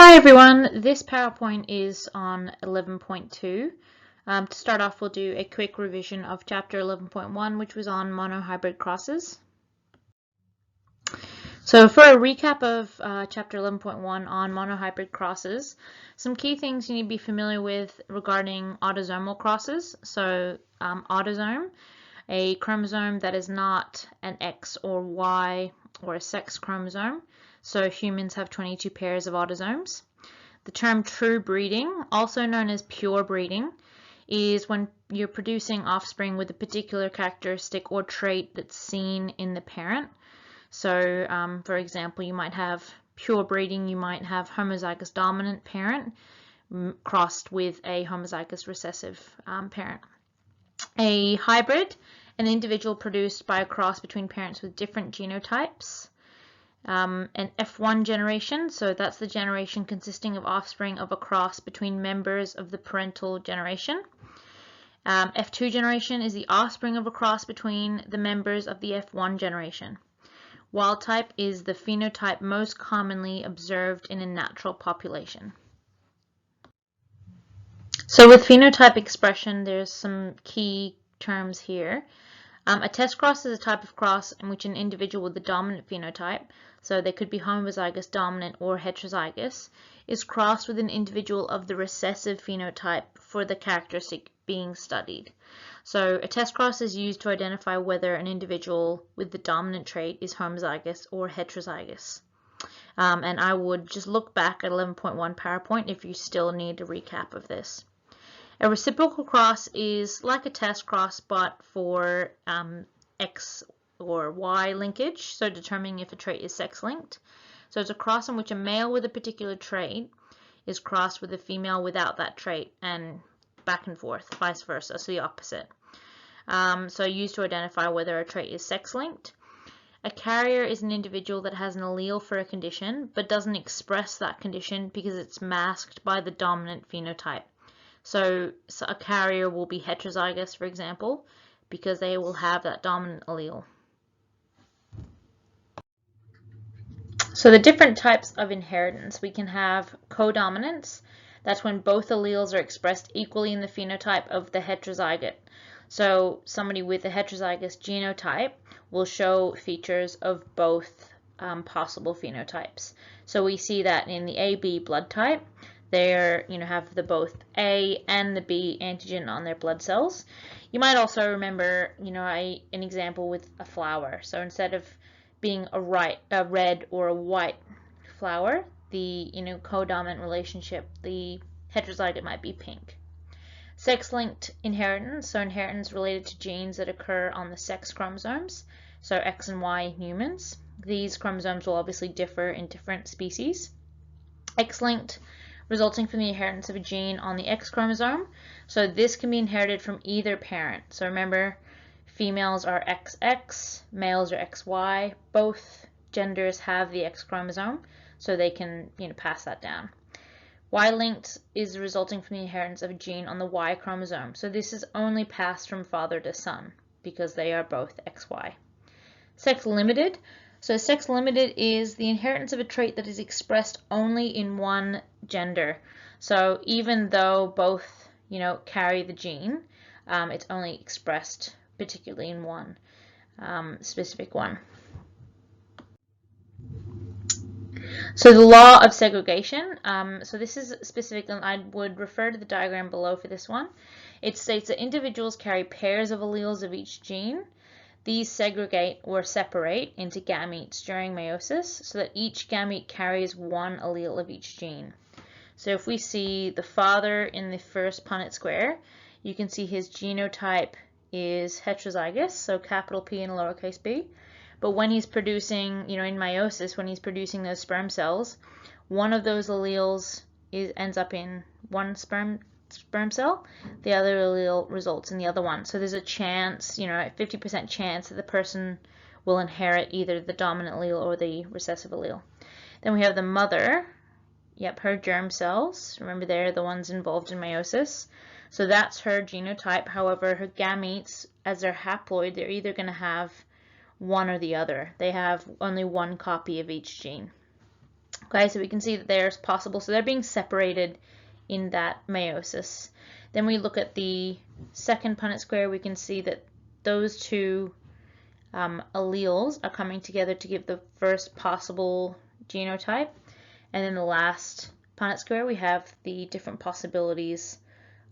Hi everyone, this PowerPoint is on 11.2. To start off, we'll do a quick revision of chapter 11.1, which was on monohybrid crosses. So for a recap of chapter 11.1 on monohybrid crosses, some key things you need to be familiar with regarding autosomal crosses. So autosome, a chromosome that is not an X or Y or a sex chromosome. So humans have 22 pairs of autosomes. The term true breeding, also known as pure breeding, is when you're producing offspring with a particular characteristic or trait that's seen in the parent. So, for example, you might have pure breeding, you might have homozygous dominant parent crossed with a homozygous recessive parent. A hybrid, an individual produced by a cross between parents with different genotypes. An F1 generation, so that's the generation consisting of offspring of a cross between members of the parental generation. F2 generation is the offspring of a cross between the members of the F1 generation. Wild type is the phenotype most commonly observed in a natural population. So with phenotype expression, there's some key terms here. A test cross is a type of cross in which an individual with the dominant phenotype, so they could be homozygous dominant or heterozygous, is crossed with an individual of the recessive phenotype for the characteristic being studied. So a test cross is used to identify whether an individual with the dominant trait is homozygous or heterozygous. And I would just look back at 11.1 PowerPoint if you still need a recap of this. A reciprocal cross is like a test cross, but for X or Y linkage, so determining if a trait is sex-linked. So it's a cross in which a male with a particular trait is crossed with a female without that trait, and back and forth, vice versa, so the opposite. So used to identify whether a trait is sex-linked. A carrier is an individual that has an allele for a condition, but doesn't express that condition because it's masked by the dominant phenotype. So a carrier will be heterozygous, for example, because they will have that dominant allele. So the different types of inheritance, we can have codominance. That's when both alleles are expressed equally in the phenotype of the heterozygote. So somebody with a heterozygous genotype will show features of both possible phenotypes. So we see that in the AB blood type. They have the both A and the B antigen on their blood cells. You might also remember, an example with a flower. So instead of being a red or a white flower, the codominant relationship, the heterozygote might be pink. Sex-linked inheritance, so inheritance related to genes that occur on the sex chromosomes, so X and Y in humans. These chromosomes will obviously differ in different species. X-linked, resulting from the inheritance of a gene on the X chromosome. So this can be inherited from either parent. So remember, females are XX, males are XY. Both genders have the X chromosome, so they can pass that down. Y-linked is resulting from the inheritance of a gene on the Y chromosome. So this is only passed from father to son because they are both XY. Sex-limited. So sex-limited is the inheritance of a trait that is expressed only in one gender. So even though both, carry the gene, it's only expressed particularly in one specific one. So the law of segregation, so this is specific, and I would refer to the diagram below for this one. It states that individuals carry pairs of alleles of each gene. These segregate or separate into gametes during meiosis so that each gamete carries one allele of each gene. So if we see the father in the first Punnett square, you can see his genotype is heterozygous, so capital P and lowercase b. But when he's producing, in meiosis, when he's producing those sperm cells, one of those alleles ends up in one sperm cell, the other allele results in the other one. So there's a chance, a 50% chance that the person will inherit either the dominant allele or the recessive allele. Then we have the mother. Yep, her germ cells. Remember, they're the ones involved in meiosis. So that's her genotype. However, her gametes, as they're haploid, they're either going to have one or the other. They have only one copy of each gene. Okay, so we can see that there's possible, so they're being separated in that meiosis. Then we look at the second Punnett square, we can see that those two alleles are coming together to give the first possible genotype. And then the last Punnett square, we have the different possibilities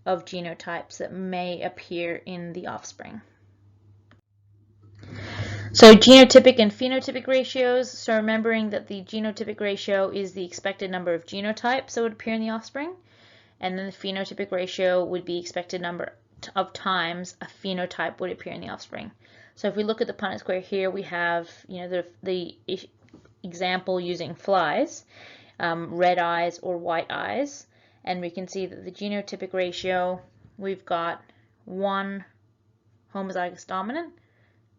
of genotypes that may appear in the offspring. So genotypic and phenotypic ratios, so remembering that the genotypic ratio is the expected number of genotypes that would appear in the offspring, and then the phenotypic ratio would be expected number of times a phenotype would appear in the offspring. So if we look at the Punnett square here, we have the example using flies, red eyes or white eyes, and we can see that the genotypic ratio, we've got 1 homozygous dominant,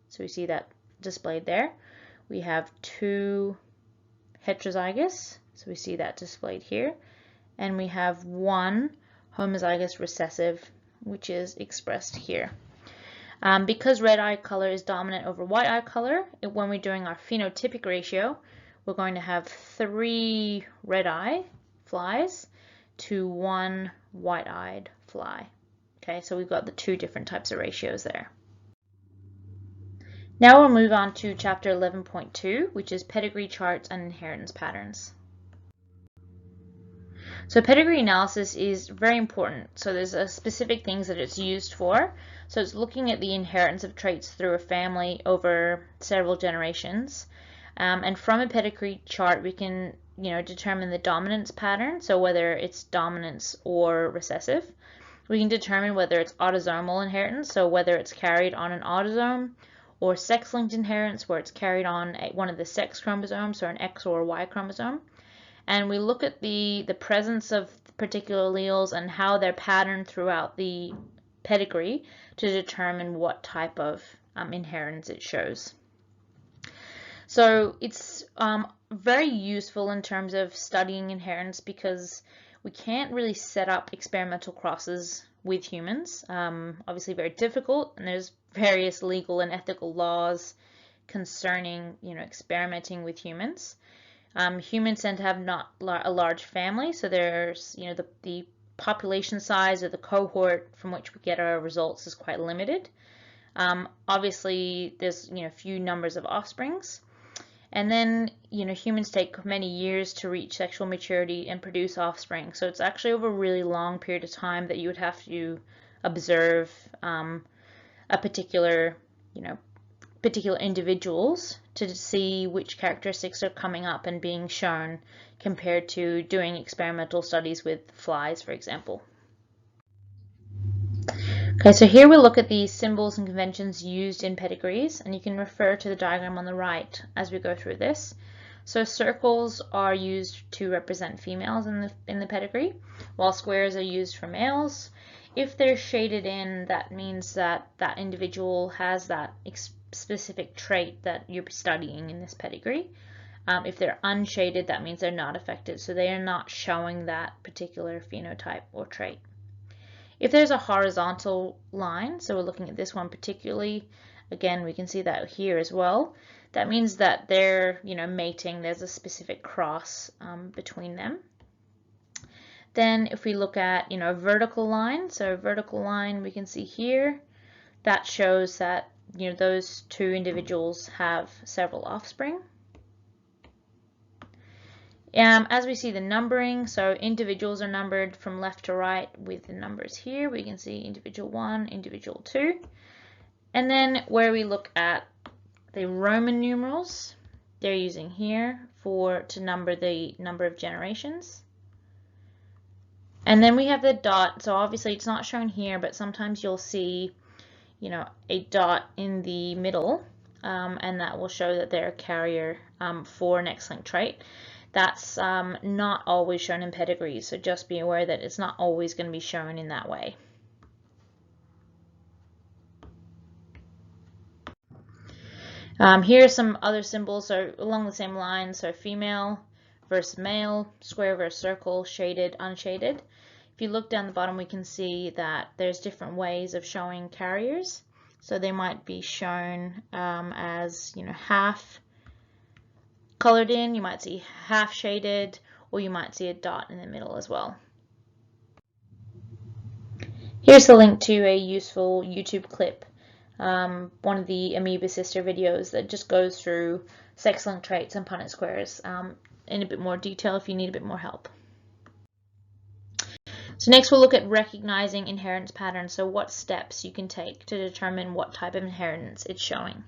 so we see that displayed there. We have 2 heterozygous, so we see that displayed here, and we have 1 homozygous recessive, which is expressed here. Because red eye color is dominant over white eye color, when we're doing our phenotypic ratio, we're going to have 3 red eye flies to 1 white-eyed fly. Okay, so we've got the 2 different types of ratios there. Now we'll move on to chapter 11.2, which is pedigree charts and inheritance patterns. So pedigree analysis is very important. So there's specific things that it's used for. So it's looking at the inheritance of traits through a family over several generations. And from a pedigree chart, we can determine the dominance pattern, so whether it's dominance or recessive. We can determine whether it's autosomal inheritance, so whether it's carried on an autosome, or sex-linked inheritance, where it's carried on one of the sex chromosomes, or an X or a Y chromosome. And we look at the presence of particular alleles and how they're patterned throughout the pedigree to determine what type of inheritance it shows. So it's very useful in terms of studying inheritance because we can't really set up experimental crosses with humans. Obviously very difficult, and there's various legal and ethical laws concerning experimenting with humans. Humans tend to have not a large family, so there's the population size or the cohort from which we get our results is quite limited. Obviously there's few numbers of offsprings. And then, humans take many years to reach sexual maturity and produce offspring. So it's actually over a really long period of time that you would have to observe a particular individuals to see which characteristics are coming up and being shown compared to doing experimental studies with flies, for example. Okay, so here we'll look at the symbols and conventions used in pedigrees, and you can refer to the diagram on the right as we go through this. So circles are used to represent females in the pedigree, while squares are used for males. If they're shaded in, that means that that individual has that specific trait that you're studying in this pedigree. If they're unshaded, that means they're not affected, so they are not showing that particular phenotype or trait. If there's a horizontal line, so we're looking at this one particularly, again we can see that here as well, that means that they're mating, there's a specific cross between them. Then if we look at a vertical line, so a vertical line we can see here, that shows that those 2 individuals have several offspring. As we see the numbering, so individuals are numbered from left to right with the numbers here. We can see individual 1, individual 2. And then where we look at the Roman numerals, they're using here to number the number of generations. And then we have the dot, so obviously it's not shown here, but sometimes you'll see a dot in the middle, and that will show that they're a carrier for an X-linked trait. That's not always shown in pedigrees, so just be aware that it's not always going to be shown in that way. Here are some other symbols, so along the same lines, so female versus male, square versus circle, shaded, unshaded. If you look down the bottom, we can see that there's different ways of showing carriers. So they might be shown as half colored in, you might see half shaded, or you might see a dot in the middle as well. Here's a link to a useful YouTube clip, one of the Amoeba Sister videos that just goes through sex-linked traits and Punnett squares in a bit more detail if you need a bit more help. So next we'll look at recognizing inheritance patterns, so what steps you can take to determine what type of inheritance it's showing.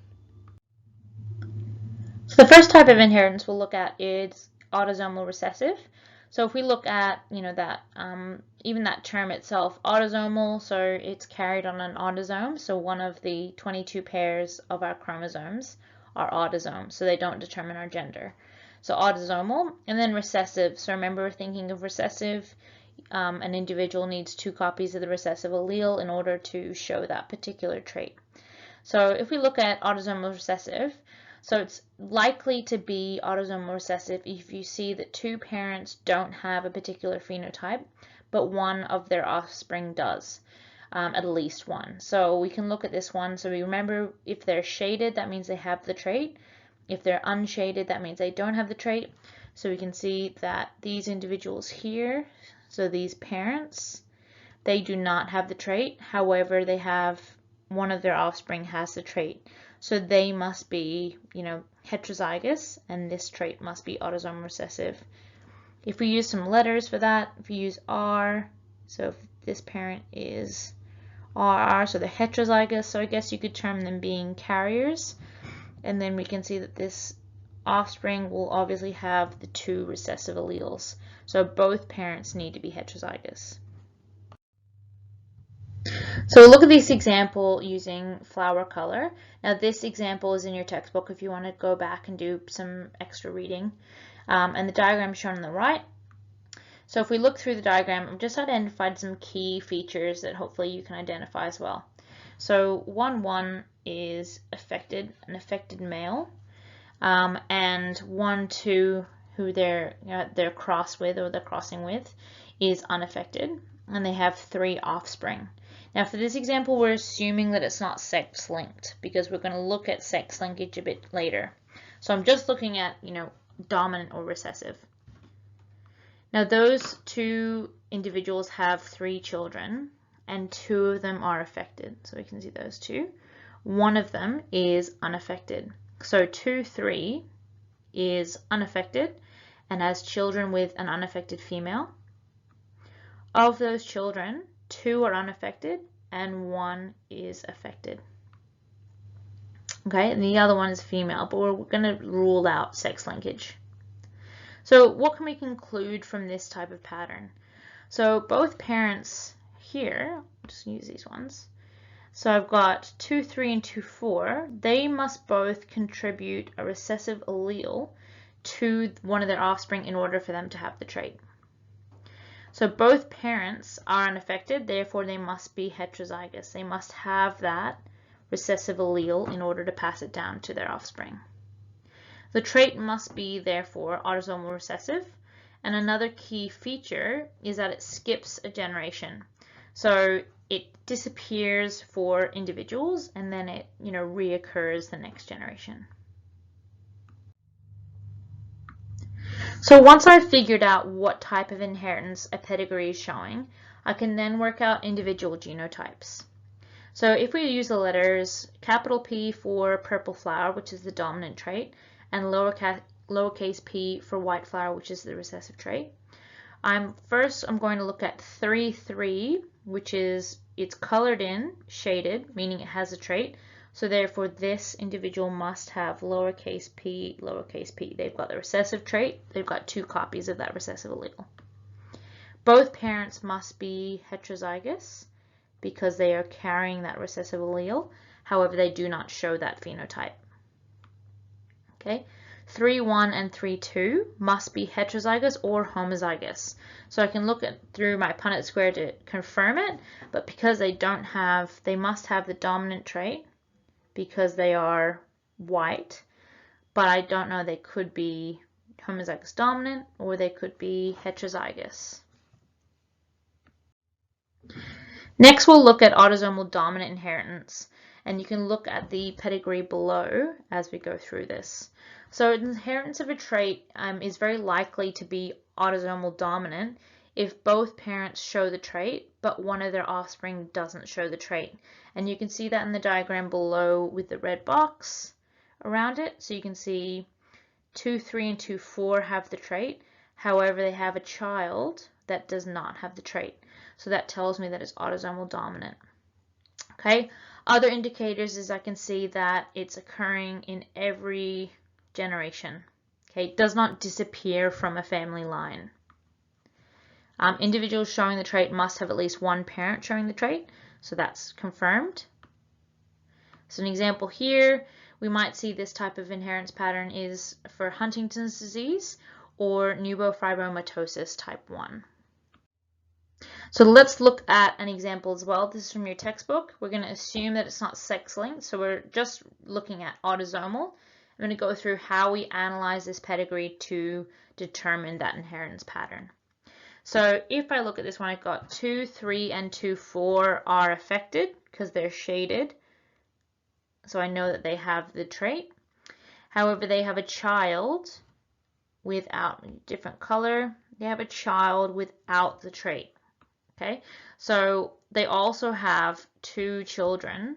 So the first type of inheritance we'll look at is autosomal recessive. So if we look at, that even that term itself, autosomal, so it's carried on an autosome. So one of the 22 pairs of our chromosomes are autosomes, so they don't determine our gender. So autosomal, and then recessive. So remember, we're thinking of recessive. An individual needs 2 copies of the recessive allele in order to show that particular trait. So if we look at autosomal recessive, so it's likely to be autosomal recessive if you see that 2 parents don't have a particular phenotype, but one of their offspring does, at least one. So we can look at this one. So we remember, if they're shaded, that means they have the trait. If they're unshaded, that means they don't have the trait. So we can see that these individuals here, so these parents, they do not have the trait. However, they have one of their offspring has the trait. So they must be, heterozygous, and this trait must be autosomal recessive. If we use some letters for that, if you use R, so if this parent is RR, so they're heterozygous, so I guess you could term them being carriers. And then we can see that this offspring will obviously have the 2 recessive alleles. So both parents need to be heterozygous. So look at this example using flower color. Now this example is in your textbook if you want to go back and do some extra reading. And the diagram is shown on the right. So if we look through the diagram, I've just identified some key features that hopefully you can identify as well. So 1-1 is affected, an affected male, and 1-2, who they're crossed with or they're crossing with, is unaffected, and they have 3 offspring. Now for this example, we're assuming that it's not sex-linked because we're going to look at sex linkage a bit later. So I'm just looking at, dominant or recessive. Now those 2 individuals have 3 children, and 2 of them are affected. So we can see those 2. One of them is unaffected. So 2-3 is unaffected and has children with an unaffected female. Of those children, 2 are unaffected and 1 is affected. Okay, and the other one is female, but we're going to rule out sex linkage. So what can we conclude from this type of pattern? So both parents here, I'll just use these ones. So I've got 2-3 and 2-4. They must both contribute a recessive allele to one of their offspring in order for them to have the trait. So both parents are unaffected, therefore they must be heterozygous. They must have that recessive allele in order to pass it down to their offspring. The trait must be, therefore, autosomal recessive. And another key feature is that it skips a generation. So it disappears for individuals and then it, reoccurs the next generation. So once I've figured out what type of inheritance a pedigree is showing, I can then work out individual genotypes. So if we use the letters capital P for purple flower, which is the dominant trait, and lowercase p for white flower, which is the recessive trait, I'm going to look at 3-3, which is, it's colored in, shaded, meaning it has a trait. So therefore this individual must have lowercase p, lowercase p. They've got the recessive trait. They've got 2 copies of that recessive allele. Both parents must be heterozygous because they are carrying that recessive allele. However, they do not show that phenotype. Okay. 3-1 and 3-2 must be heterozygous or homozygous. So I can look through my Punnett square to confirm it, but because they must have the dominant trait because they are white, but I don't know, they could be homozygous dominant or they could be heterozygous. Next, we'll look at autosomal dominant inheritance, and you can look at the pedigree below as we go through this. So inheritance of a trait is very likely to be autosomal dominant if both parents show the trait, but one of their offspring doesn't show the trait. And you can see that in the diagram below with the red box around it. So you can see 2, 3, and 2, 4 have the trait. However, they have a child that does not have the trait. So that tells me that it's autosomal dominant. Okay. Other indicators is I can see that it's occurring in every generation. Okay, it does not disappear from a family line. Individuals showing the trait must have at least one parent showing the trait, so that's confirmed. So an example here, we might see this type of inheritance pattern is for Huntington's disease or neurofibromatosis type 1. So let's look at an example as well. This is from your textbook. We're going to assume that it's not sex-linked, so we're just looking at autosomal. I'm going to go through how we analyze this pedigree to determine that inheritance pattern. So if I look at this one, I've got 2, 3, and 2, 4 are affected because they're shaded. So I know that they have the trait. However, they have a child without a different color. They have a child without the trait. Okay, so they also have 2 children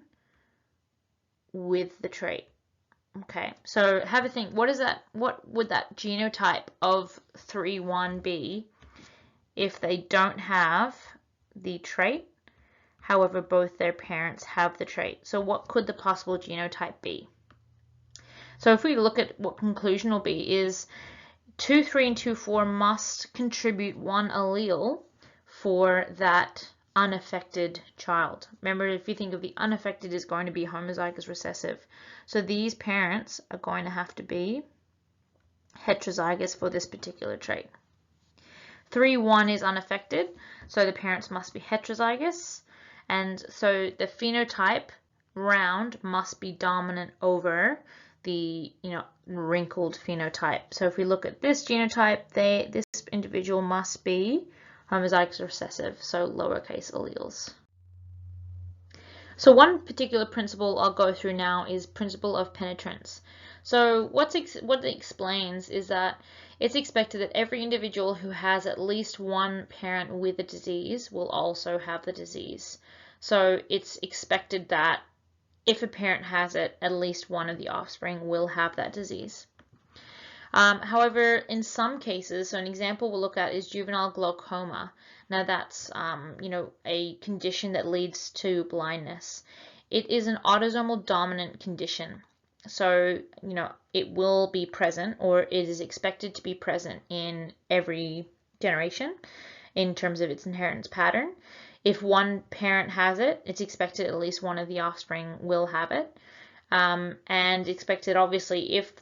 with the trait. Okay, so have a think. What would that genotype of 3-1 be if they don't have the trait? However, both their parents have the trait. So what could the possible genotype be? So if we look at what conclusion will be is 2, 3, and 2, 4 must contribute one allele for that unaffected child. Remember, if you think of the unaffected is going to be homozygous recessive. So these parents are going to have to be heterozygous for this particular trait. 3-1 is unaffected, so the parents must be heterozygous. And so the phenotype round must be dominant over the wrinkled phenotype. So if we look at this genotype, this individual must be homozygous recessive, so lowercase alleles. So one particular principle I'll go through now is principle of penetrance. So what it explains is that it's expected that every individual who has at least one parent with a disease will also have the disease. So it's expected that if a parent has it, at least one of the offspring will have that disease. However, in some cases, so an example we'll look at is juvenile glaucoma. Now that's a condition that leads to blindness. It is an autosomal dominant condition. So, it will be present, or it is expected to be present in every generation in terms of its inheritance pattern. If one parent has it, it's expected at least one of the offspring will have it. And expected, obviously, if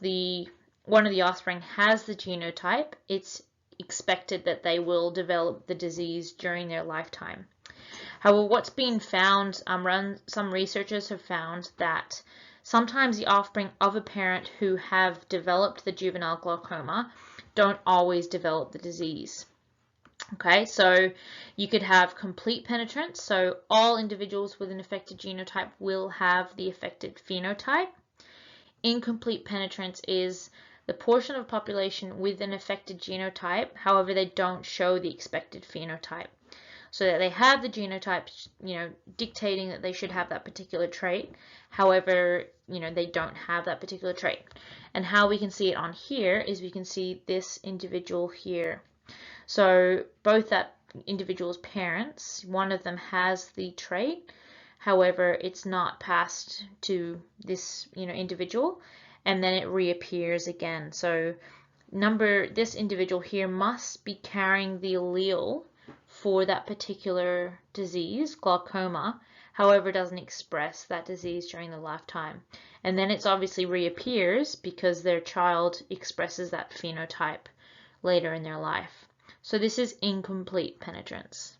one of the offspring has the genotype, it's expected that they will develop the disease during their lifetime. However, what's been found, some researchers have found that sometimes the offspring of a parent who have developed the juvenile glaucoma don't always develop the disease. Okay, so you could have complete penetrance, so all individuals with an affected genotype will have the affected phenotype. Incomplete penetrance is the portion of population with an affected genotype, however, they don't show the expected phenotype. So that they have the genotype, dictating that they should have that particular trait. However, they don't have that particular trait. And how we can see it on here is we can see this individual here. So both that individual's parents, one of them has the trait. However, it's not passed to this, individual, and then it reappears again. So this individual here must be carrying the allele for that particular disease, glaucoma, however doesn't express that disease during the lifetime. And then it's obviously reappears because their child expresses that phenotype later in their life. So this is incomplete penetrance.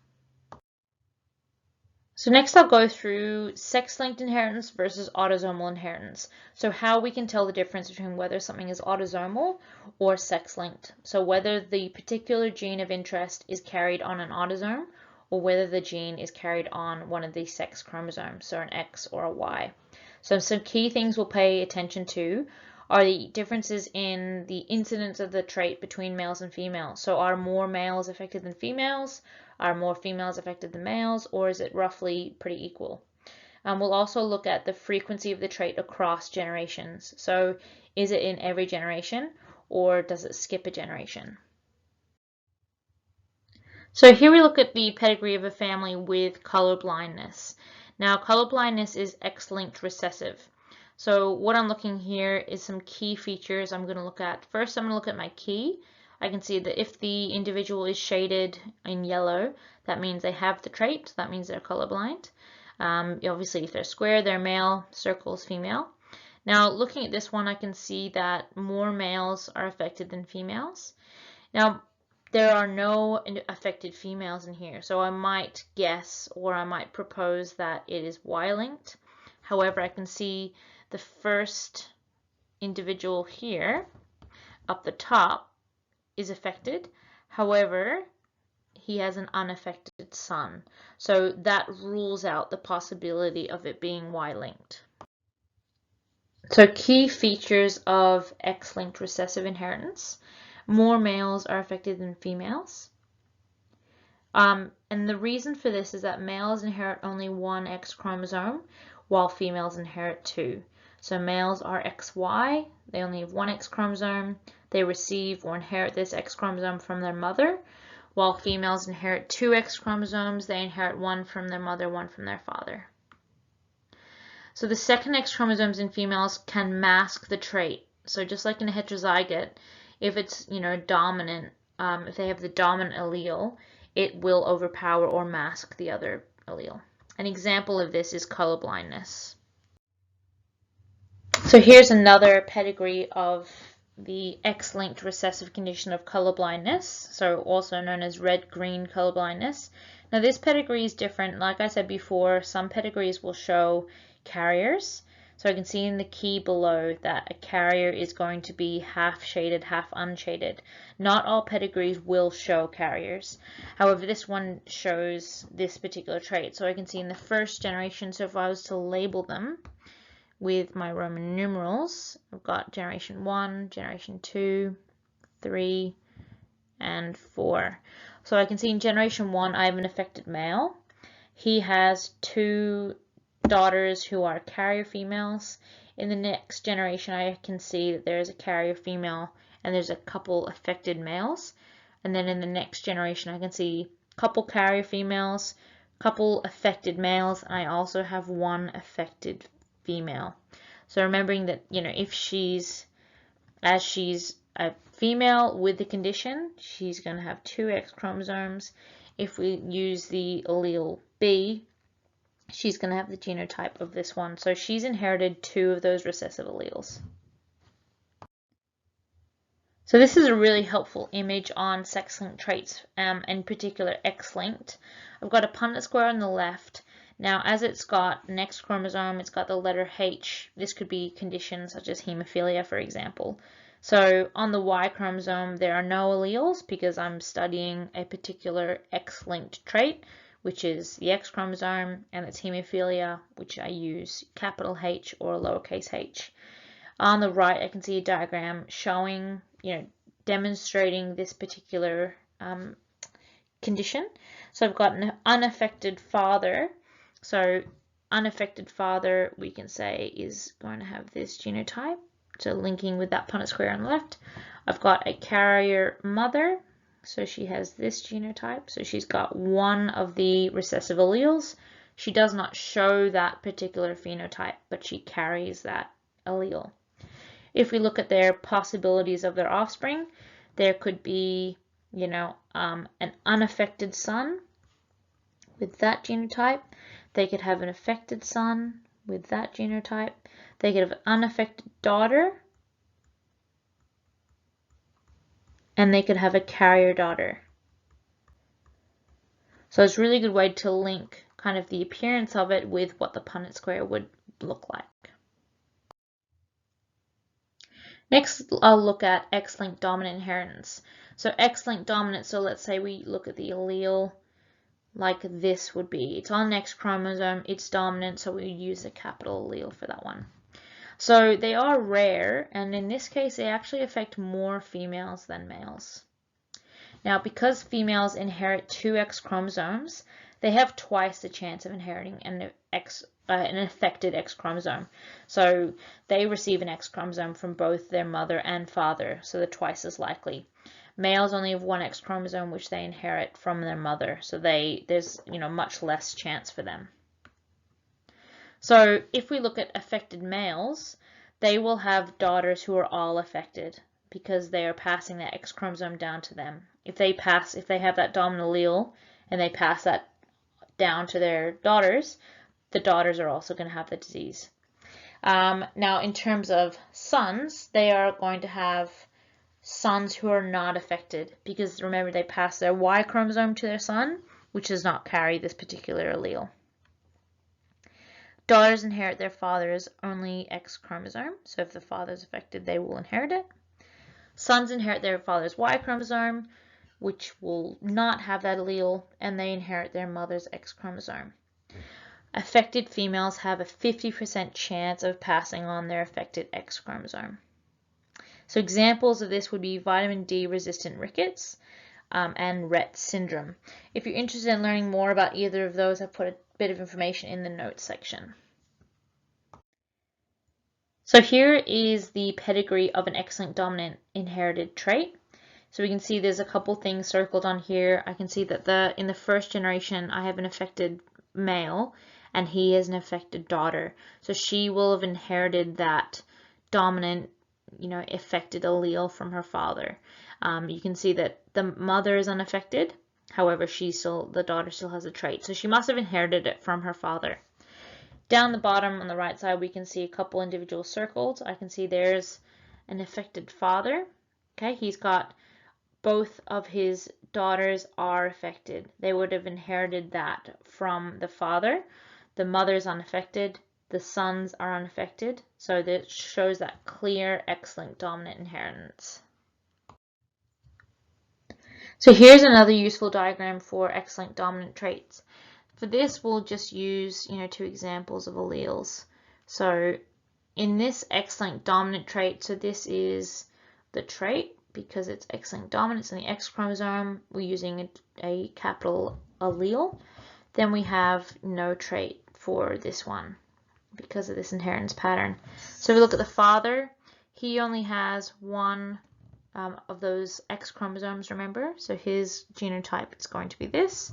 So next I'll go through sex-linked inheritance versus autosomal inheritance. So how we can tell the difference between whether something is autosomal or sex-linked. So whether the particular gene of interest is carried on an autosome or whether the gene is carried on one of the sex chromosomes, so an X or a Y. So some key things we'll pay attention to are the differences in the incidence of the trait between males and females. So are more males affected than females? Are more females affected than males? Or is it roughly pretty equal? We'll also look at the frequency of the trait across generations. So is it in every generation, or does it skip a generation? So here we look at the pedigree of a family with color blindness. Now, color blindness is X-linked recessive. So what I'm looking here is some key features I'm going to look at. First, I'm going to look at my key. I can see that if the individual is shaded in yellow, that means they have the trait. That means they're colorblind. Obviously, if they're square, they're male, circles, female. Now, looking at this one, I can see that more males are affected than females. Now, there are no affected females in here, so I might guess or I might propose that it is Y-linked. However, I can see the first individual here up the top is affected. However, he has an unaffected son, so that rules out the possibility of it being Y-linked. So key features of X-linked recessive inheritance. More males are affected than females. And the reason for this is that males inherit only one X chromosome, while females inherit two. So males are XY, they only have one X chromosome, they receive or inherit this X chromosome from their mother, while females inherit two X chromosomes, they inherit one from their mother, one from their father. So the second X chromosomes in females can mask the trait. So just like in a heterozygote, if it's, dominant, if they have the dominant allele, it will overpower or mask the other allele. An example of this is color blindness. So here's another pedigree of the X-linked recessive condition of color blindness, so also known as red-green color blindness. Now this pedigree is different. Like I said before, some pedigrees will show carriers. So I can see in the key below that a carrier is going to be half shaded, half unshaded. Not all pedigrees will show carriers. However, this one shows this particular trait. So I can see in the first generation, so if I was to label them with my Roman numerals, I've got generation 1, generation 2, 3, and 4. So I can see in generation 1, I have an affected male. He has two daughters who are carrier females. In the next generation, I can see that there is a carrier female and there's a couple affected males. And then in the next generation, I can see a couple carrier females, couple affected males, and I also have one affected female. So remembering that, if she's a female with the condition, she's going to have two X chromosomes. If we use the allele B, she's going to have the genotype of this one. So she's inherited two of those recessive alleles. So this is a really helpful image on sex-linked traits, in particular X-linked. I've got a Punnett square on the left. Now, as it's got an X chromosome, it's got the letter H. This could be conditions such as hemophilia, for example. So on the Y chromosome, there are no alleles because I'm studying a particular X-linked trait, which is the X chromosome, and it's hemophilia, which I use capital H or lowercase h. On the right, I can see a diagram showing, demonstrating this particular condition. So I've got an unaffected father. So unaffected father, we can say, is going to have this genotype. So linking with that Punnett square on the left. I've got a carrier mother. So she has this genotype. So she's got one of the recessive alleles. She does not show that particular phenotype, but she carries that allele. If we look at their possibilities of their offspring, there could be, an unaffected son with that genotype. They could have an affected son with that genotype. They could have an unaffected daughter. And they could have a carrier daughter. So it's a really good way to link kind of the appearance of it with what the Punnett square would look like. Next, I'll look at X-linked dominant inheritance. So X-linked dominant, so let's say we look at the allele like this would be. It's on an X chromosome, it's dominant, so we use a capital allele for that one. So they are rare, and in this case they actually affect more females than males. Now, because females inherit 2 X chromosomes, they have twice the chance of inheriting an affected X chromosome. So they receive an X chromosome from both their mother and father, so they're twice as likely. Males only have 1 X chromosome which they inherit from their mother, so there's much less chance for them. So if we look at affected males, they will have daughters who are all affected because they are passing that X chromosome down to them. If they have that dominant allele and they pass that down to their daughters, the daughters are also going to have the disease. Now, in terms of sons, they are going to have sons who are not affected because remember they pass their Y chromosome to their son, which does not carry this particular allele. Daughters inherit their father's only X chromosome, so if the father is affected, they will inherit it. Sons inherit their father's Y chromosome, which will not have that allele, and they inherit their mother's X chromosome. Affected females have a 50% chance of passing on their affected X chromosome. So examples of this would be vitamin D resistant rickets and Rett syndrome. If you're interested in learning more about either of those, I've put a bit of information in the notes section. So here is the pedigree of an X-linked dominant inherited trait. So we can see there's a couple things circled on here. I can see that in the first generation I have an affected male and he has an affected daughter. So she will have inherited that dominant, affected allele from her father. You can see that the mother is unaffected. However, the daughter still has a trait. So she must have inherited it from her father. Down the bottom on the right side, we can see a couple individual circles. I can see there's an affected father. Okay, he's got both of his daughters are affected. They would have inherited that from the father. The mother's unaffected. The sons are unaffected. So that shows that clear X-linked dominant inheritance. So here's another useful diagram for X-linked dominant traits. For this, we'll just use, 2 examples of alleles. So in this X-linked dominant trait, so this is the trait because it's X-linked dominance in the X chromosome, we're using a capital allele. Then we have no trait for this one because of this inheritance pattern. So if we look at the father, he only has 1 of those X chromosomes, remember? So his genotype is going to be this.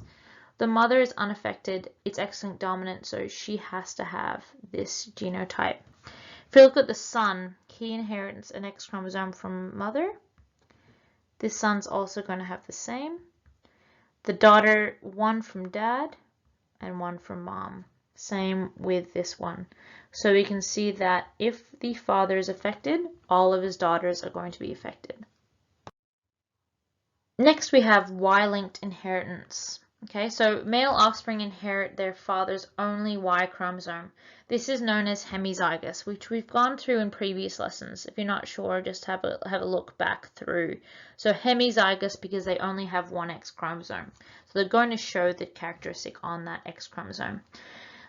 The mother is unaffected, it's X-linked dominant, so she has to have this genotype. If you look at the son, he inherits an X chromosome from mother. This son's also going to have the same. The daughter, 1 from dad and 1 from mom. Same with this one. So we can see that if the father is affected, all of his daughters are going to be affected. Next we have Y-linked inheritance. Okay, so male offspring inherit their father's only Y chromosome. This is known as hemizygous, which we've gone through in previous lessons. If you're not sure, just have a look back through. So hemizygous because they only have 1 X chromosome. So they're going to show the characteristic on that X chromosome.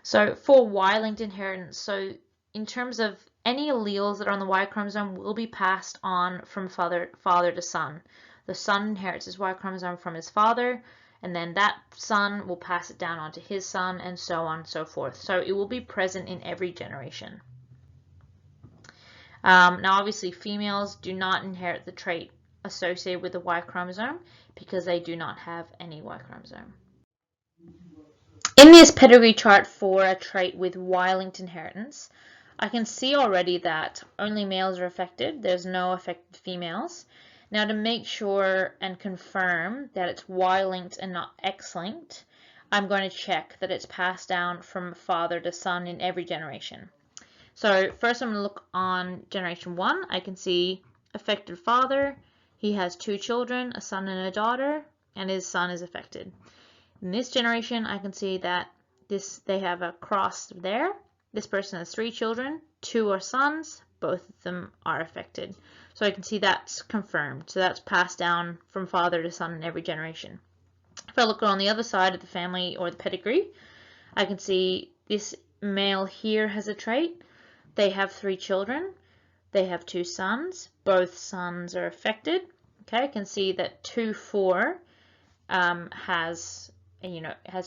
So for Y-linked inheritance, so in terms of any alleles that are on the Y chromosome will be passed on from father to son. The son inherits his Y chromosome from his father, and then that son will pass it down onto his son, and so on and so forth. So it will be present in every generation. Now obviously females do not inherit the trait associated with the Y chromosome because they do not have any Y chromosome. In this pedigree chart for a trait with Y-linked inheritance, I can see already that only males are affected. There's no affected females. Now to make sure and confirm that it's Y-linked and not X-linked, I'm going to check that it's passed down from father to son in every generation. So first I'm going to look on generation 1. I can see affected father. He has 2 children, a son and a daughter, and his son is affected. In this generation, I can see that they have a cross there. This person has 3 children, 2 are sons, both of them are affected. So I can see that's confirmed. So that's passed down from father to son in every generation. If I look on the other side of the family or the pedigree, I can see this male here has a trait. they have 3 children. They have 2 sons. Both sons are affected. Okay, you can see that 2-4 has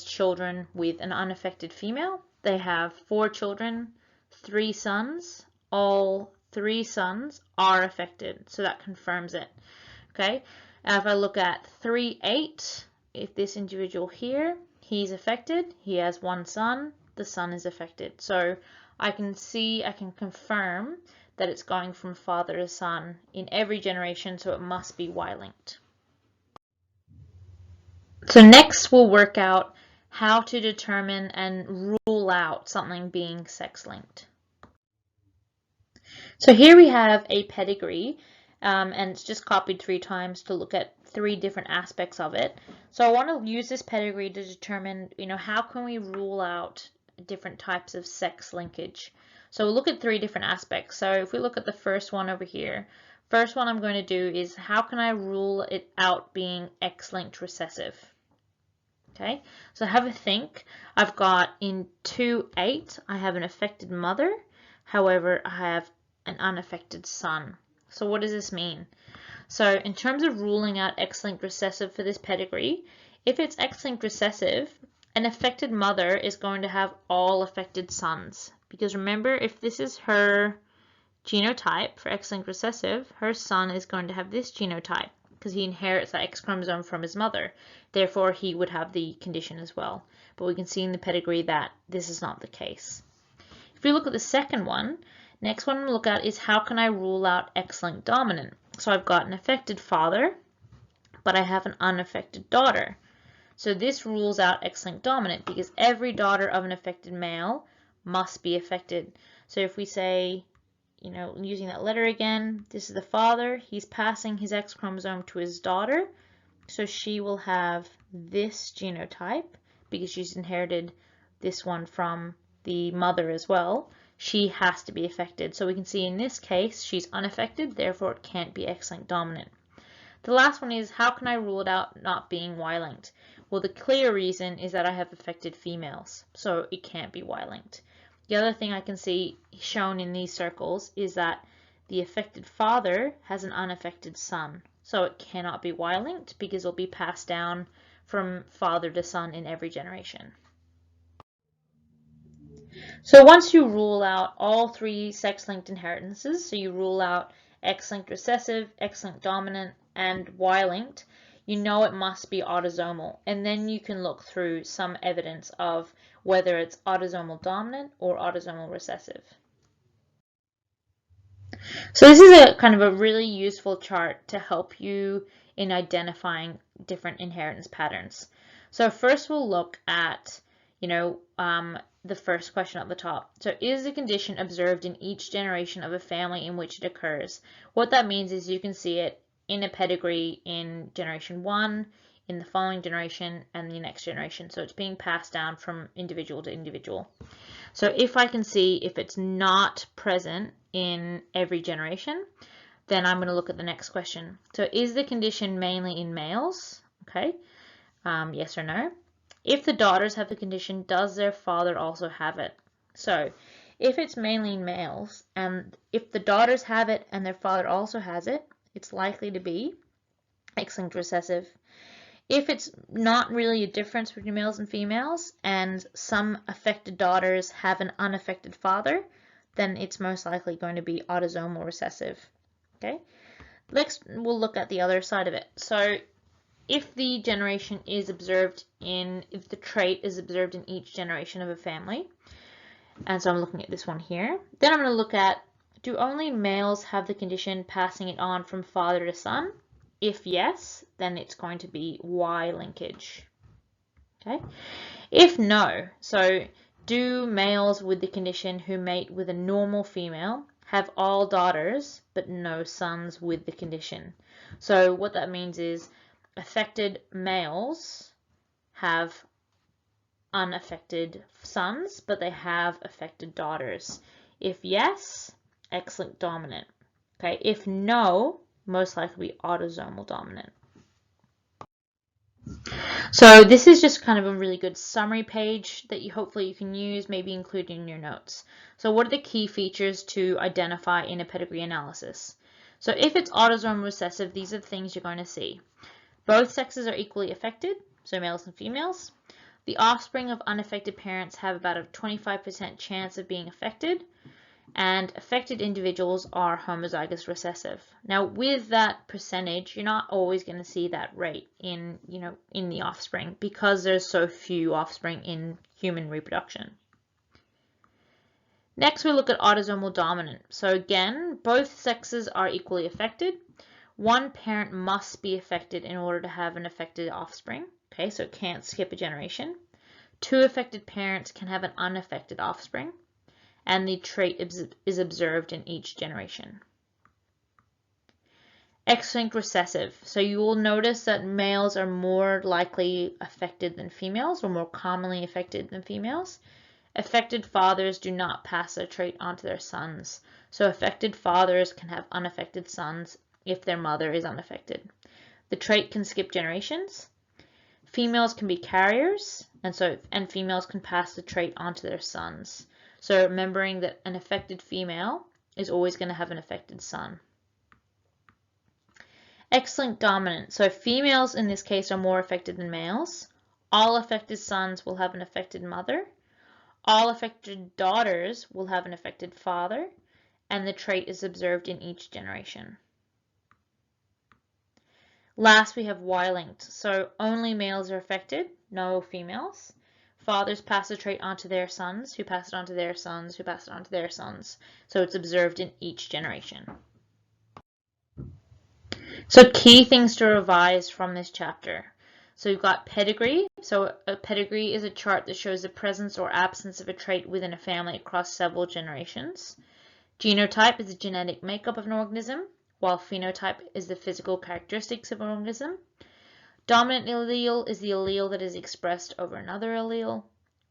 children with an unaffected female. They have 4 children, 3 sons. All 3 sons are affected, so that confirms it. Okay, if I look at 3-8, if this individual here, he's affected, he has 1 son, the son is affected. So I can confirm that it's going from father to son in every generation, so it must be Y-linked. So next we'll work out how to determine and rule out something being sex-linked. So here we have a pedigree, and it's just copied 3 times to look at 3 different aspects of it. So I want to use this pedigree to determine, how can we rule out different types of sex linkage. So we'll look at 3 different aspects. So if we look at the first one over here, first one I'm going to do is how can I rule it out being X-linked recessive? Okay, so have a think. I've got in 2-8, I have an affected mother. However, I have an unaffected son. So what does this mean? So in terms of ruling out X-linked recessive for this pedigree, if it's X-linked recessive, an affected mother is going to have all affected sons. Because remember, if this is her genotype for X-linked recessive, her son is going to have this genotype because he inherits that X chromosome from his mother. Therefore, he would have the condition as well. But we can see in the pedigree that this is not the case. If we look at the second one, next one we'll look at is how can I rule out X-linked dominant? So I've got an affected father, but I have an unaffected daughter. So this rules out X-linked dominant because every daughter of an affected male must be affected. So if we say, using that letter again, this is the father, he's passing his X chromosome to his daughter. So she will have this genotype because she's inherited this one from the mother as well. She has to be affected. So we can see in this case, she's unaffected, therefore it can't be X-linked dominant. The last one is how can I rule it out not being Y-linked? Well, the clear reason is that I have affected females, so it can't be Y-linked. The other thing I can see shown in these circles is that the affected father has an unaffected son, so it cannot be Y-linked because it'll be passed down from father to son in every generation. So once you rule out all 3 sex-linked inheritances, so you rule out X-linked recessive, X-linked dominant, and Y-linked, you know it must be autosomal, and then you can look through some evidence of whether it's autosomal dominant or autosomal recessive. So this is a kind of a really useful chart to help you in identifying different inheritance patterns. So first we'll look at, the first question at the top. So is the condition observed in each generation of a family in which it occurs? What that means is you can see it in a pedigree in generation 1, in the following generation, and the next generation. So it's being passed down from individual to individual. So if I can see if it's not present in every generation, then I'm going to look at the next question. So is the condition mainly in males? Okay, yes or no. If the daughters have the condition, does their father also have it? So if it's mainly in males, and if the daughters have it and their father also has it, it's likely to be X-linked recessive. If it's not really a difference between males and females, and some affected daughters have an unaffected father, then it's most likely going to be autosomal recessive. Okay, next we'll look at the other side of it. So if the generation is observed if the trait is observed in each generation of a family, and so I'm looking at this one here, then I'm going to look at, do only males have the condition passing it on from father to son? If yes, then it's going to be Y linkage. Okay. If no, so do males with the condition who mate with a normal female have all daughters but no sons with the condition? So what that means is affected males have unaffected sons, but they have affected daughters. If yes, X-linked dominant. Okay. If no, most likely autosomal dominant. So this is just kind of a really good summary page that hopefully you can use, maybe include in your notes. So what are the key features to identify in a pedigree analysis? So if it's autosomal recessive, these are the things you're going to see. Both sexes are equally affected, so males and females. The offspring of unaffected parents have about a 25% chance of being affected, and affected individuals are homozygous recessive. Now, with that percentage, you're not always going to see that rate in the offspring because there's so few offspring in human reproduction. Next, we look at autosomal dominant. So again, both sexes are equally affected. One parent must be affected in order to have an affected offspring. Okay, so it can't skip a generation. Two affected parents can have an unaffected offspring, and the trait is observed in each generation. X-linked recessive. So you will notice that males are more likely affected than females, or more commonly affected than females. Affected fathers do not pass their trait onto their sons. So affected fathers can have unaffected sons if their mother is unaffected. The trait can skip generations. Females can be carriers, and females can pass the trait onto their sons. So remembering that an affected female is always going to have an affected son. X-linked dominant. So females in this case are more affected than males. All affected sons will have an affected mother. All affected daughters will have an affected father, and the trait is observed in each generation. Last, we have Y-linked. So only males are affected, no females. Fathers pass the trait onto their sons, who pass it on to their sons, who pass it on to their sons. So it's observed in each generation. So key things to revise from this chapter. So you've got pedigree. So a pedigree is a chart that shows the presence or absence of a trait within a family across several generations. Genotype is the genetic makeup of an organism, while phenotype is the physical characteristics of an organism. Dominant allele is the allele that is expressed over another allele.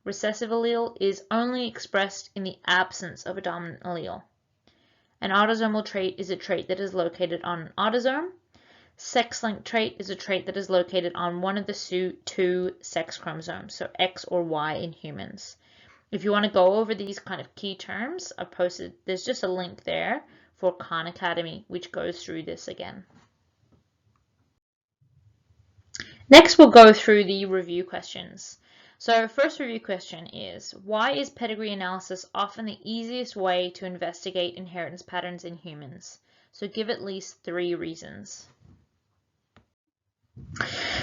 Recessive allele is only expressed in the absence of a dominant allele. An autosomal trait is a trait that is located on an autosome. Sex-linked trait is a trait that is located on one of the two sex chromosomes, so X or Y in humans. If you want to go over these kind of key terms, I've posted, there's just a link there for Khan Academy, which goes through this again. Next, we'll go through the review questions. So first review question is, why is pedigree analysis often the easiest way to investigate inheritance patterns in humans? So give at least 3 reasons.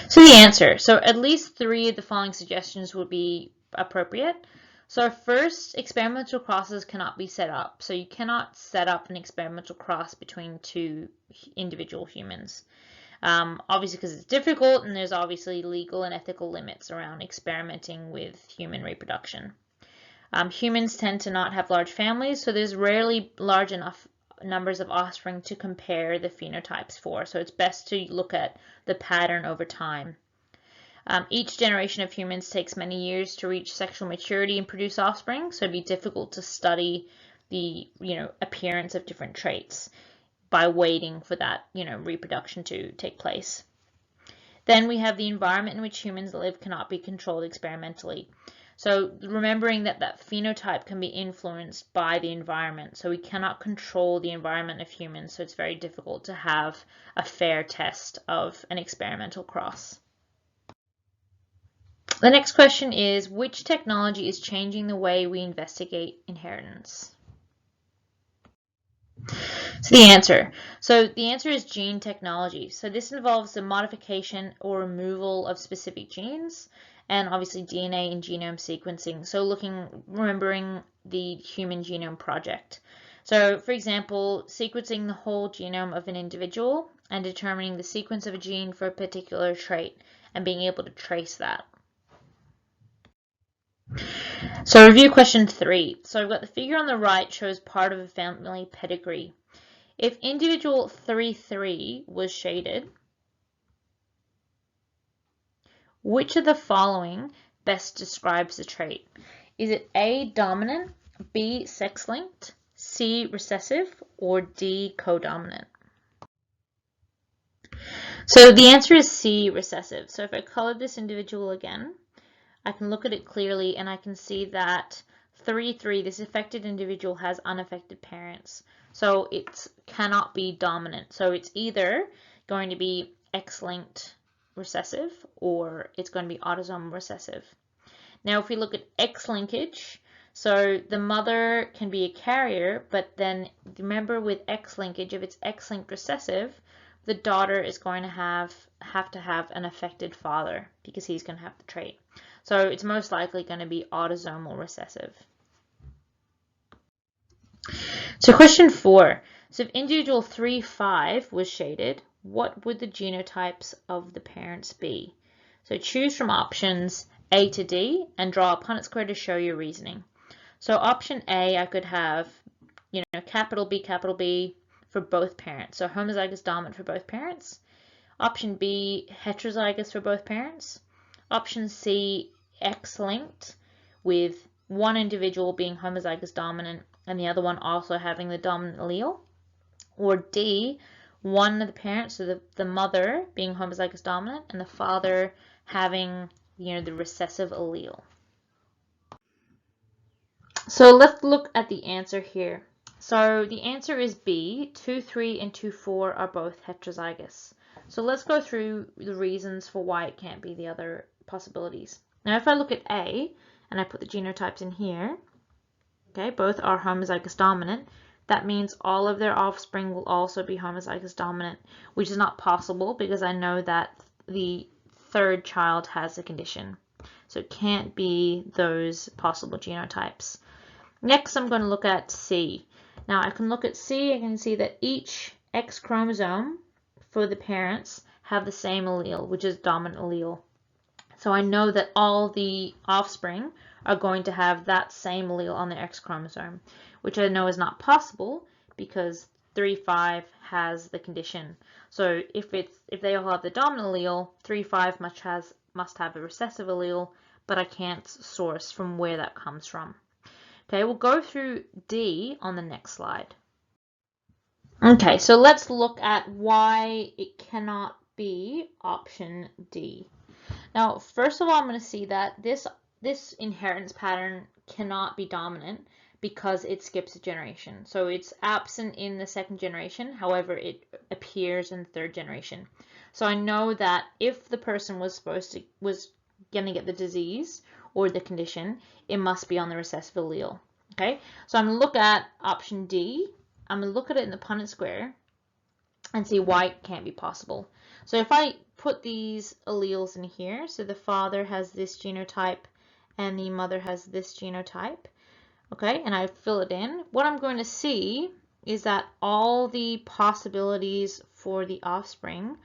So the answer, so at least 3 of the following suggestions would be appropriate. So first, experimental crosses cannot be set up. So you cannot set up an experimental cross between 2 individual humans. Obviously because it's difficult, and there's obviously legal and ethical limits around experimenting with human reproduction. Humans tend to not have large families, so there's rarely large enough numbers of offspring to compare the phenotypes for. So it's best to look at the pattern over time. Each generation of humans takes many years to reach sexual maturity and produce offspring, so it'd be difficult to study the appearance of different traits by waiting for that reproduction to take place. Then we have the environment in which humans live cannot be controlled experimentally. So remembering that phenotype can be influenced by the environment. So we cannot control the environment of humans, so it's very difficult to have a fair test of an experimental cross. The next question is, which technology is changing the way we investigate inheritance? So the answer is gene technology. So this involves the modification or removal of specific genes, and obviously DNA and genome sequencing. So remembering the Human Genome Project. So for example, sequencing the whole genome of an individual and determining the sequence of a gene for a particular trait and being able to trace that. So review question 3. So I've got the figure on the right shows part of a family pedigree. If individual 33 was shaded, which of the following best describes the trait? Is it A, dominant, B, sex-linked, C, recessive, or D, codominant? So the answer is C, recessive. So if I color this individual again, I can look at it clearly and I can see that 3-3, this affected individual has unaffected parents. So it cannot be dominant. So it's either going to be X-linked recessive or it's going to be autosomal recessive. Now if we look at X-linkage, so the mother can be a carrier, but then remember with X-linkage, if it's X-linked recessive, the daughter is going to have to have an affected father because he's going to have the trait. So it's most likely going to be autosomal recessive. So question 4. So if individual 3-5 was shaded, what would the genotypes of the parents be? So choose from options A to D and draw a Punnett square to show your reasoning. So option A, I could have, capital B for both parents. So homozygous dominant for both parents. Option B, heterozygous for both parents. Option C, X-linked with one individual being homozygous dominant and the other one also having the dominant allele. Or D, one of the parents, so the mother being homozygous dominant and the father having, the recessive allele. So let's look at the answer here. So the answer is B, 2-3 and 2-4 are both heterozygous. So let's go through the reasons for why it can't be the other possibilities. Now if I look at A and I put the genotypes in here, okay, both are homozygous dominant, that means all of their offspring will also be homozygous dominant, which is not possible because I know that the third child has the condition. So it can't be those possible genotypes. Next, I'm going to look at C. Now I can look at C, I can see that each X chromosome for the parents have the same allele, which is dominant allele. So I know that all the offspring are going to have that same allele on the X chromosome, which I know is not possible because 3-5 has the condition. So if they all have the dominant allele, 3-5 must have a recessive allele, but I can't source from where that comes from. Okay, we'll go through D on the next slide. Okay, so let's look at why it cannot be option D. Now, first of all, I'm going to see that this inheritance pattern cannot be dominant because it skips a generation. So it's absent in the second generation, however, it appears in the third generation. So I know that if the person was going to get the disease or the condition, it must be on the recessive allele. Okay, so I'm going to look at option D. I'm going to look at it in the Punnett square and see why it can't be possible. So if I put these alleles in here, so the father has this genotype and the mother has this genotype, okay, and I fill it in, what I'm going to see is that all the possibilities for the offspring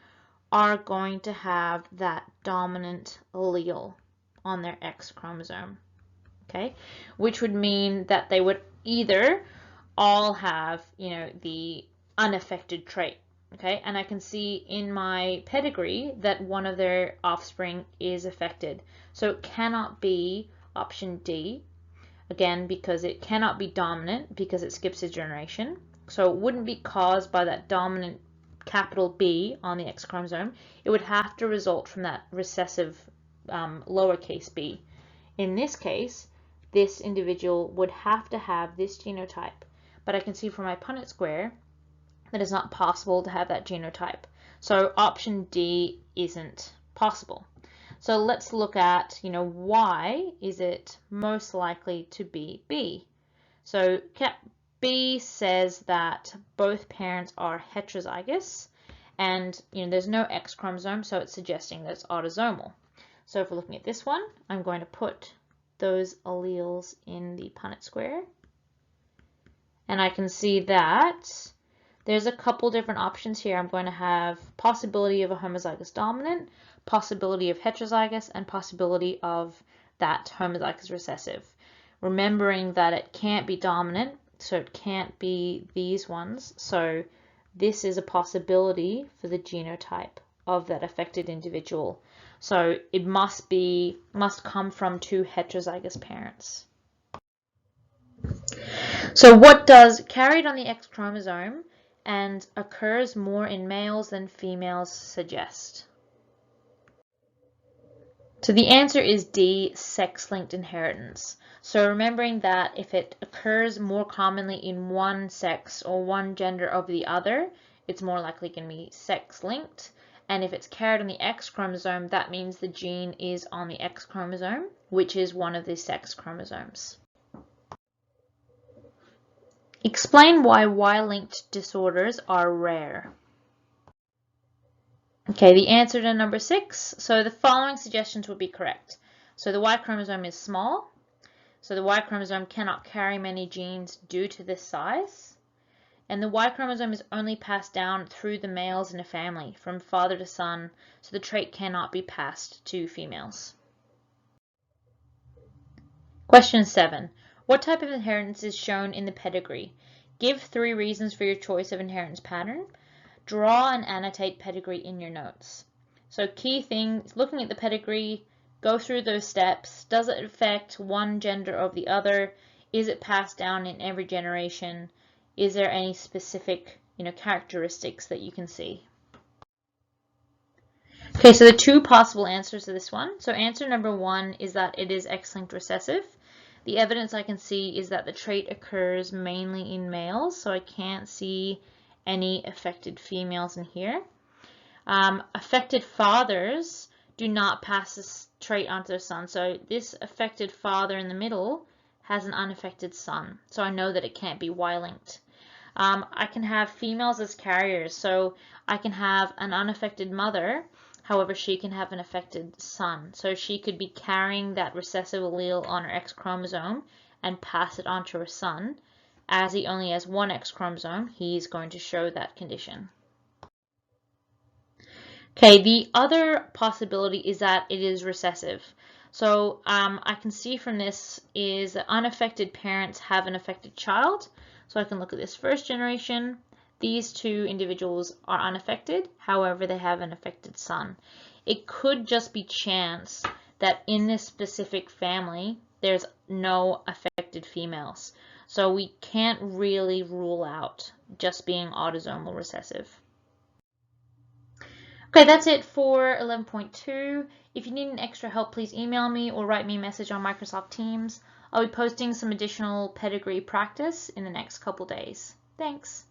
are going to have that dominant allele on their X chromosome, okay, which would mean that they would either all have, the unaffected trait. Okay, and I can see in my pedigree that one of their offspring is affected. So it cannot be option D, again, because it cannot be dominant because it skips a generation. So it wouldn't be caused by that dominant capital B on the X chromosome. It would have to result from that recessive lowercase b. In this case, this individual would have to have this genotype. But I can see from my Punnett square that it's not possible to have that genotype. So option D isn't possible. So let's look at, why is it most likely to be B? So B says that both parents are heterozygous and, there's no X chromosome, so it's suggesting that it's autosomal. So if we're looking at this one, I'm going to put those alleles in the Punnett square. And I can see that there's a couple different options here. I'm going to have possibility of a homozygous dominant, possibility of heterozygous, and possibility of that homozygous recessive. Remembering that it can't be dominant, so it can't be these ones. So this is a possibility for the genotype of that affected individual. So it must come from two heterozygous parents. So what does carried on the X chromosome and occurs more in males than females suggest? So the answer is D, sex-linked inheritance. So remembering that if it occurs more commonly in one sex or one gender over the other, it's more likely going to be sex-linked. And if it's carried on the X chromosome, that means the gene is on the X chromosome, which is one of the sex chromosomes. Explain why Y-linked disorders are rare. Okay, the answer to number 6. So the following suggestions would be correct. So the Y chromosome is small. So the Y chromosome cannot carry many genes due to this size. And the Y chromosome is only passed down through the males in a family, from father to son, so the trait cannot be passed to females. Question 7. What type of inheritance is shown in the pedigree? Give 3 reasons for your choice of inheritance pattern. Draw and annotate pedigree in your notes. So key things, looking at the pedigree, go through those steps. Does it affect one gender over the other? Is it passed down in every generation? Is there any specific, characteristics that you can see? Okay, so the 2 possible answers to this one. So answer number 1 is that it is X-linked recessive. The evidence I can see is that the trait occurs mainly in males, so I can't see any affected females in here. Affected fathers do not pass this trait onto their son. So this affected father in the middle has an unaffected son. So I know that it can't be Y-linked. I can have females as carriers. So I can have an unaffected mother. However, she can have an affected son. So she could be carrying that recessive allele on her X chromosome and pass it on to her son. As he only has one X chromosome, he's going to show that condition. Okay, the other possibility is that it is recessive. So I can see from this is that unaffected parents have an affected child. So I can look at this first generation. These 2 individuals are unaffected, however, they have an affected son. It could just be chance that in this specific family, there's no affected females. So we can't really rule out just being autosomal recessive. Okay, that's it for 11.2. If you need an extra help, please email me or write me a message on Microsoft Teams. I'll be posting some additional pedigree practice in the next couple days. Thanks.